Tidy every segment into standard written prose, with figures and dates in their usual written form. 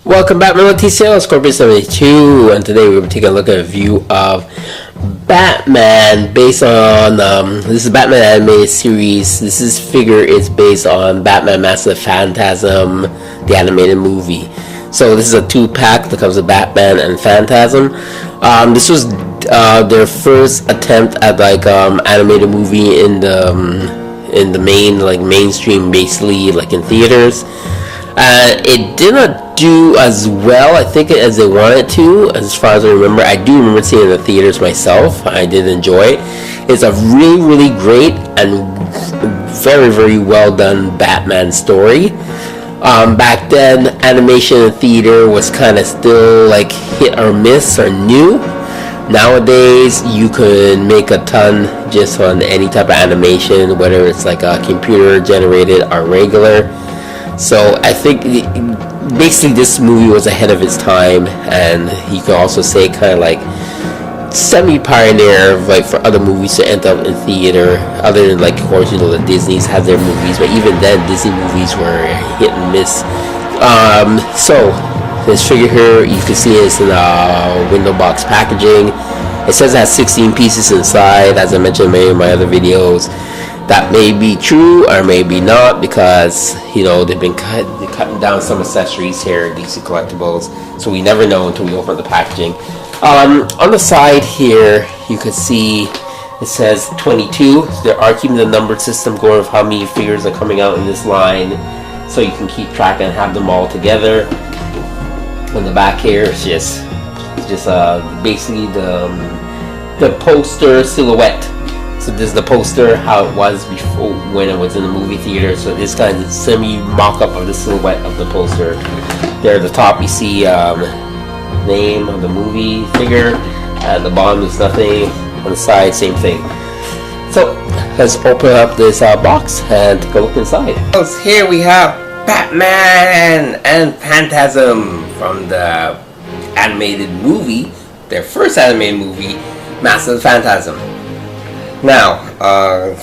Welcome back, my TCL Scorpion 72, and today we're taking a look at a view of Batman based on this is Batman animated series. This figure is based on Batman Master of Phantasm, the animated movie. So this is a 2-pack that comes with Batman and Phantasm. This was their first attempt at animated movie in the mainstream, basically in theaters. It did not do as well, I think, as they wanted to, as far as I remember. I do remember seeing it in the theaters myself. I did enjoy it. It's a really, really great and very, very well done Batman story. Back then, animation in theater was kind of still hit or miss or new. Nowadays, you could make a ton just on any type of animation, whether it's computer generated or regular. So I think basically this movie was ahead of its time, and you can also say kind of semi-pioneer for other movies to end up in theater, other than of course the Disney's have their movies, but even then Disney movies were hit and miss. So this figure here, you can see it's in a window box packaging. It says it has 16 pieces inside, as I mentioned in many of my other videos. That may be true or maybe not, because they've been cutting down some accessories here at DC Collectibles, so we never know until we open the packaging. On the side here, you can see it says 22. So they are keeping the numbered system going of how many figures are coming out in this line, so you can keep track and have them all together. On the back here, it's just basically the poster silhouette. So this is the poster, how it was before when it was in the movie theater. So this kind of semi mock-up of the silhouette of the poster. There at the top you see name of the movie figure. At the bottom is nothing. On the side, same thing. So let's open up this box and take a look inside. Here we have Batman and Phantasm from the animated movie, their first animated movie, Master of Phantasm. Now,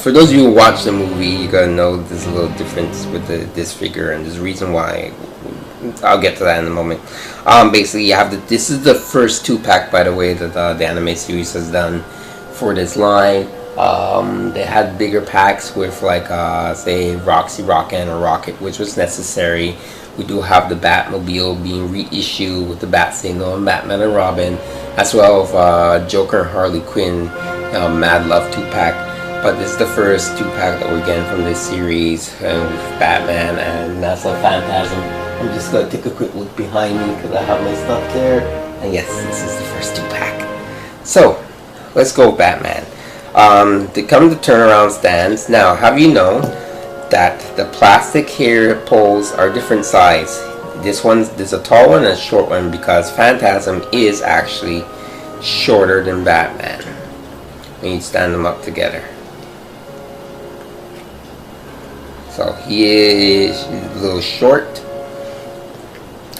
for those of you who watch the movie, you're gonna know there's a little difference with this figure, and there's a reason why. I'll get to that in a moment. Basically, you have this is the first 2-pack, by the way, that the anime series has done for this line. They had bigger packs with say Roxy Rockin' or Rocket, which was necessary. We do have the Batmobile being reissued with the Bat Signal and Batman and Robin, as well as Joker and Harley Quinn. Mad Love 2-pack, but this is the first 2-pack that we're getting from this series with Batman and Master of Phantasm. I'm just going to take a quick look behind me because I have my stuff there, and yes, this is the first 2-pack. So let's go Batman. They come to turnaround stands. Now, have you known that the plastic hair poles are different size? There's a tall one and a short one, because Phantasm is actually shorter than Batman when you stand them up together. So he is a little short.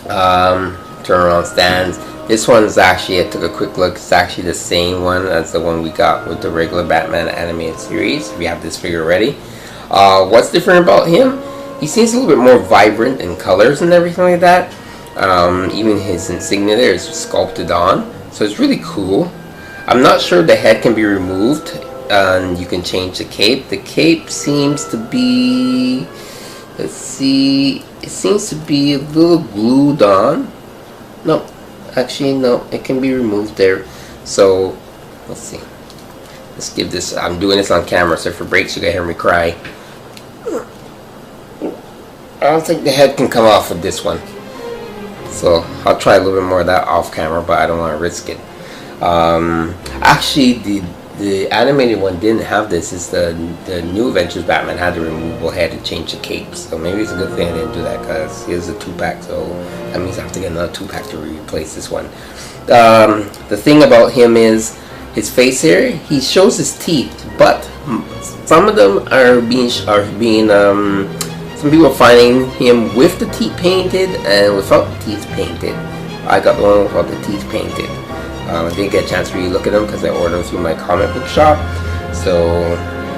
Turnaround stands. This one is actually, I took a quick look, it's actually the same one as the one we got with the regular Batman animated series. We have this figure ready. What's different about him? He seems a little bit more vibrant in colors and everything like that. Even his insignia there is sculpted on, so it's really cool. I'm not sure the head can be removed, and you can change the cape. The cape seems to be, let's see, it seems to be a little glued on. No, actually no, it can be removed there. So let's see. Let's give this, I'm doing this on camera, so if it breaks you can hear me cry. I don't think the head can come off with this one. So I'll try a little bit more of that off camera, but I don't want to risk it. Actually, the animated one didn't have this. It's the New Adventures Batman had the removable head to change the cape. So maybe it's a good thing I didn't do that, because here's a 2-pack, so that means I have to get another 2-pack to replace this one. The thing about him is his face here. He shows his teeth, but some of them are being some people are finding him with the teeth painted and without the teeth painted. I got the one without the teeth painted. I didn't get a chance to really look at them because I ordered them through my comic book shop. So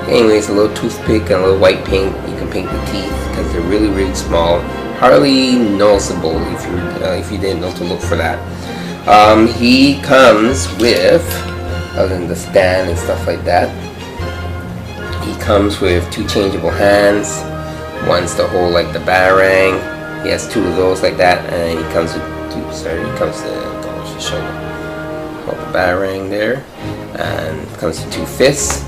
anyways, a little toothpick and a little white paint. You can paint the teeth because they're really, really small. hardly noticeable if you didn't know to look for that. He comes with, other than the stand and stuff like that, he comes with 2 changeable hands. One's to hold like the batarang. He has 2 of those like that, and he comes with 2. Sorry, he comes to show hold the batarang there, and it comes with 2 fists,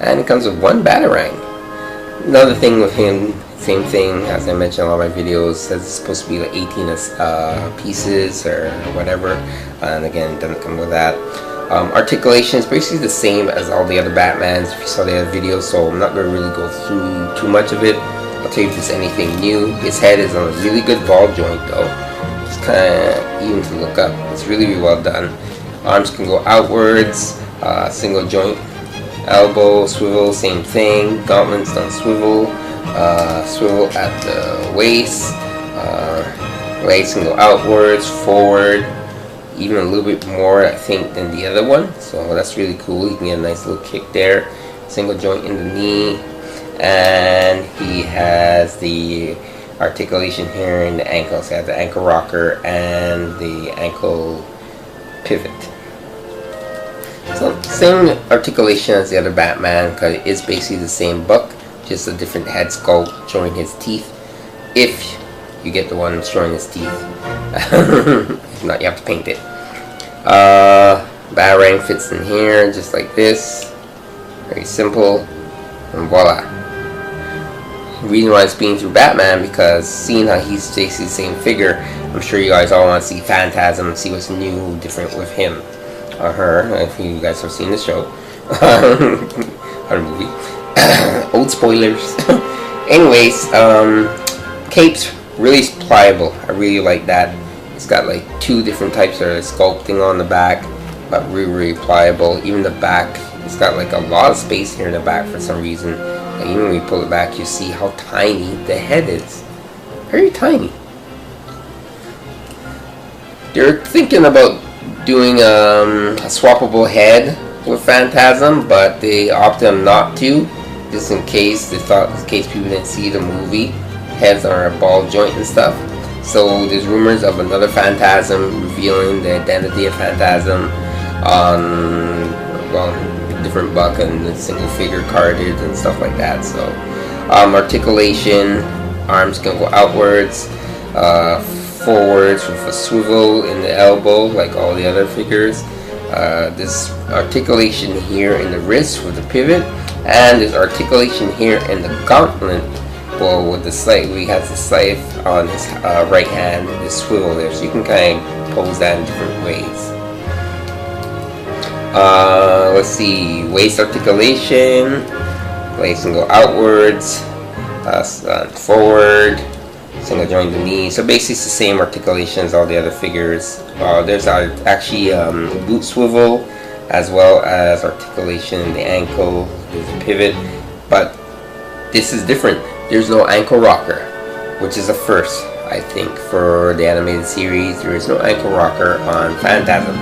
and it comes with 1 batarang. Another thing with him, same thing as I mentioned in all my videos, says it's supposed to be like 18 pieces or whatever, and again, it doesn't come with that. Articulation is basically the same as all the other Batmans if you saw the other videos, so I'm not going to really go through too much of it. I'll tell you if there's anything new. His head is on a really good ball joint though. It's kind of even to look up. It's really, really well done. Arms can go outwards, single joint, elbow, swivel, same thing. Gauntlets don't swivel, swivel at the waist. Legs can go outwards, forward, even a little bit more I think than the other one, so that's really cool. You can get a nice little kick there. Single joint in the knee, and he has the articulation here in the ankle. So I have the ankle rocker and the ankle pivot. So same articulation as the other Batman, because it is basically the same book, just a different head sculpt showing his teeth. If you get the one showing his teeth. If not, you have to paint it. Batarang fits in here just like this. Very simple. And voila. The reason why it's being through Batman, because seeing how he's basically the same figure, I'm sure you guys all want to see Phantasm and see what's new, different with him or her, if you guys have seen the show or movie. Old spoilers. Anyways, cape's really pliable. I really like that. It's got like 2 different types of sculpting on the back, but really, really pliable. Even the back, it's got like a lot of space here in the back for some reason. And even when you pull it back, you see how tiny the head is. Very tiny. They're thinking about doing a swappable head with Phantasm, but they opted not to, just in case in case people didn't see the movie. Heads are a ball joint and stuff. So there's rumors of another Phantasm revealing the identity of Phantasm on, well, different buck and the single figure cartage and stuff like that. So articulation, arms can go outwards, forwards with a swivel in the elbow like all the other figures. This articulation here in the wrist with the pivot, and there's articulation here in the gauntlet. Well, with the scythe, he has the scythe on his right hand, the swivel there, so you can kind of pose that in different ways. Let's see, waist articulation, legs can go outwards, forward, single joint the knee. So basically it's the same articulation as all the other figures. There's actually boot swivel, as well as articulation in the ankle. There's a pivot, but this is different. There's no ankle rocker, which is a first, I think, for the animated series. There is no ankle rocker on Phantasm.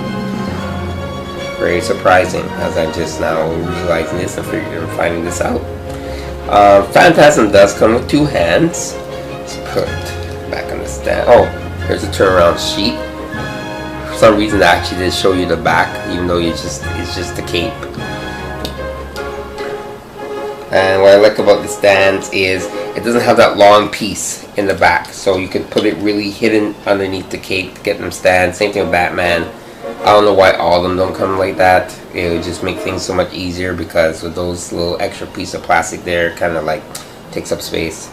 Very surprising, as I'm just now realizing this and finding this out. Phantasm does come with 2 hands. Let's put it back on the stand. Oh, here's a turnaround sheet. For some reason, I actually did show you the back, even though it's just the cape. And what I like about the stands is it doesn't have that long piece in the back, so you can put it really hidden underneath the cape to get them stands. Same thing with Batman. I don't know why all of them don't come like that. It would just make things so much easier, because with those little extra piece of plastic there, kind of like takes up space.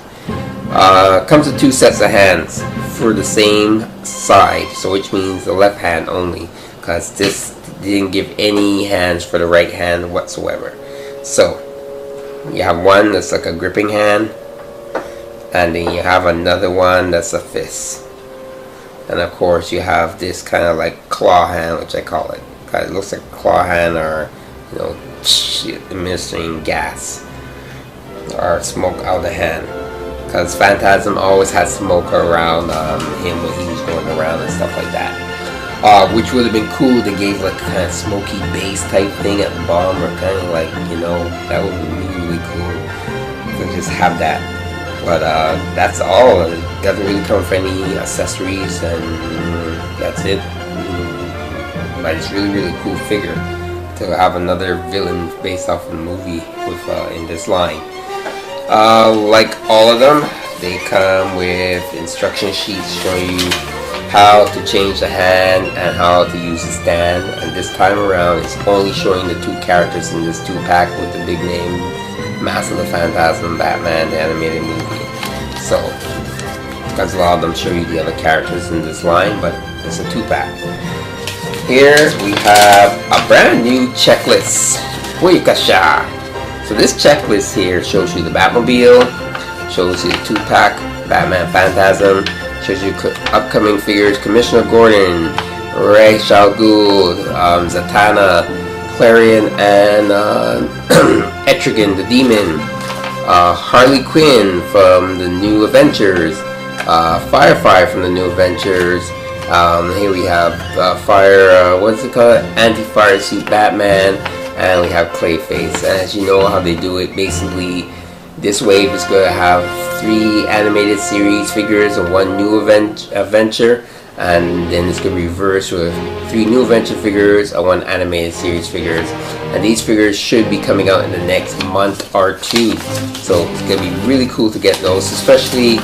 Comes with 2 sets of hands for the same side, so which means the left hand only, because this didn't give any hands for the right hand whatsoever. So you have one that's like a gripping hand, and then you have another one that's a fist, and of course you have this kind of like claw hand, which I call it, because it looks like a claw hand, or you know, administering gas or smoke out of the hand, because Phantasm always had smoke around him when he was going around and stuff like that. Which would have been cool. They gave like a kind of smoky bass type thing at the bottom, or kind of like, you know, that would be really, really cool to just have that. But that's all. It doesn't really come with any accessories, and that's it. But it's really cool figure to have another villain based off of the movie with in this line. Like all of them, they come with instruction sheets showing you how to change the hand and how to use the stand. And this time around, it's only showing the 2 characters in this 2-pack with the big name Mask of the Phantasm, Batman, the animated movie. So, because a lot of them show you the other characters in this line, but it's a 2-pack. Here we have a brand new checklist. Boykasha! So this checklist here shows you the Batmobile, shows you the 2-pack Batman Phantasm, shows you upcoming figures: Commissioner Gordon, Ra's al Ghul, Zatanna, Clarion, and Etrigan the Demon, Harley Quinn from the New Adventures, Firefly from the New Adventures. Here we have what's it called? Anti-fire suit Batman, and we have Clayface. And as you know how they do it, basically this wave is going to have 3 animated series figures and 1 new adventure, and then it's going to reverse with 3 new adventure figures and 1 animated series figures. And these figures should be coming out in the next month or 2, so it's going to be really cool to get those, especially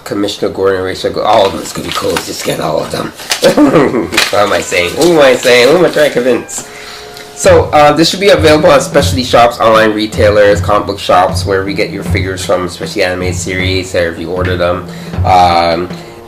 Commissioner Gordon, Ra's al Ghul. All of them is going to be cool. Just get all of them. What am I saying? Who am I saying? Who am I trying to convince? So this should be available on specialty shops, online retailers, comic book shops, where we get your figures from, especially animated series, or if you order them.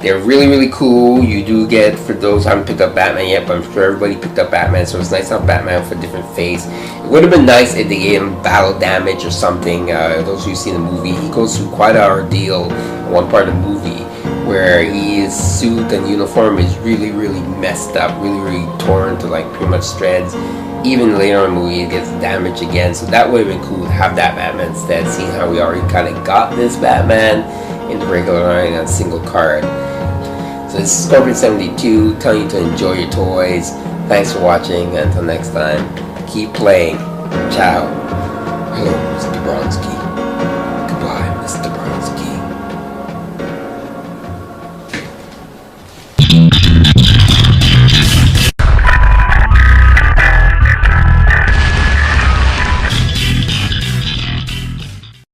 They're really cool. You do get, for those who haven't picked up Batman yet, but I'm sure everybody picked up Batman, so it's nice to have Batman with a different face. It would have been nice if they gave him battle damage or something. Those who see the movie, he goes through quite an ordeal in one part of the movie, where his suit and uniform is really messed up, really torn to like pretty much shreds. Even later in the movie, it gets damaged again, so that would have been cool to have that Batman instead, seeing how we already kind of got this Batman in the regular line on a single card. So this is Scorpion72 telling you to enjoy your toys. Thanks for watching. Until next time, keep playing. Ciao. Hello, Mr. Bronski.